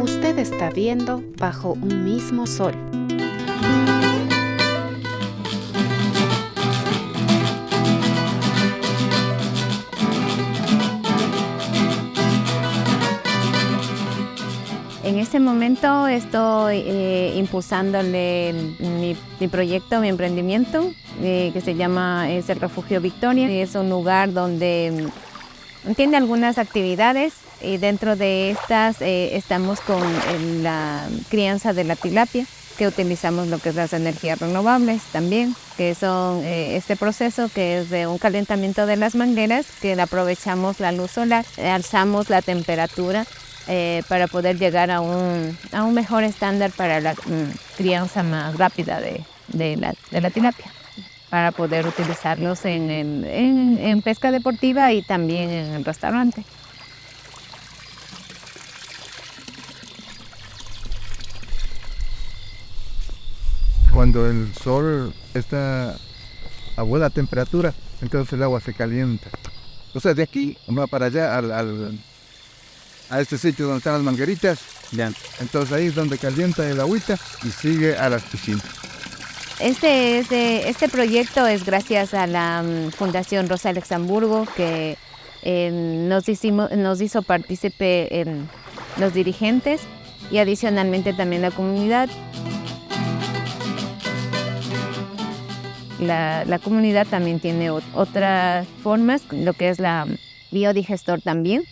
Usted está viendo Bajo un mismo sol. En este momento estoy impulsándole mi proyecto, mi emprendimiento, que se llama el Refugio Victoria. Es un lugar donde tiene algunas actividades y dentro de estas estamos con la crianza de la tilapia, que utilizamos lo que es las energías renovables también, que son este proceso que es de un calentamiento de las mangueras, que aprovechamos la luz solar, alzamos la temperatura para poder llegar a un mejor estándar para la crianza más rápida de la tilapia, para poder utilizarlos en pesca deportiva y también en el restaurante. Cuando el sol está a buena temperatura, entonces el agua se calienta. O sea, de aquí va para allá a este sitio donde están las mangueritas. Ya. Entonces ahí es donde calienta el agüita y sigue a las piscinas. Este proyecto es gracias a la Fundación Rosa Luxemburgo, que nos hizo partícipe en los dirigentes y adicionalmente también la comunidad. La comunidad también tiene otras formas, lo que es la biodigestor también.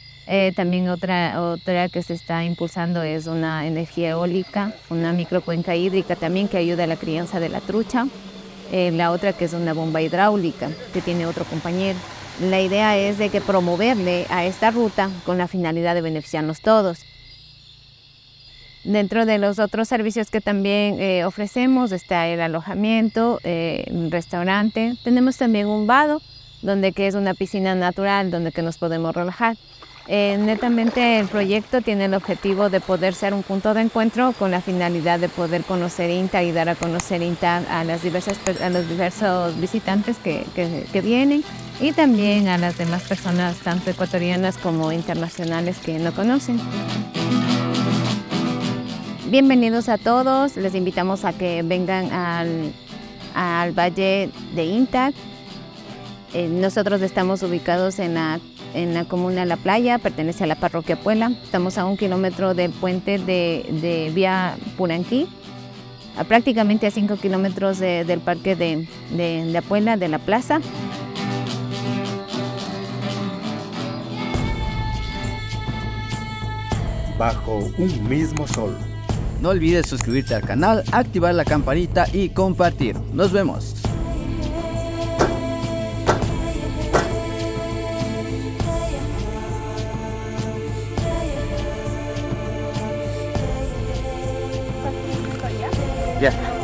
También otra que se está impulsando es una energía eólica, una microcuenca hídrica también que ayuda a la crianza de la trucha. La otra que es una bomba hidráulica que tiene otro compañero. La idea es de que promoverle a esta ruta con la finalidad de beneficiarnos todos. Dentro de los otros servicios que también ofrecemos está el alojamiento, un restaurante. Tenemos también un vado, que es una piscina natural donde que nos podemos relajar. Netamente el proyecto tiene el objetivo de poder ser un punto de encuentro con la finalidad de poder conocer INTA y dar a conocer INTA a los diversos visitantes que vienen y también a las demás personas, tanto ecuatorianas como internacionales, que no conocen. Bienvenidos a todos, les invitamos a que vengan al Valle de INTA. Nosotros estamos ubicados en la comuna La Playa, pertenece a la parroquia Apuela. Estamos a 1 kilómetro del puente de vía Puranquí, prácticamente a 5 kilómetros del parque de Apuela, de la plaza. Bajo un mismo sol. No olvides suscribirte al canal, activar la campanita y compartir. Nos vemos. Ya.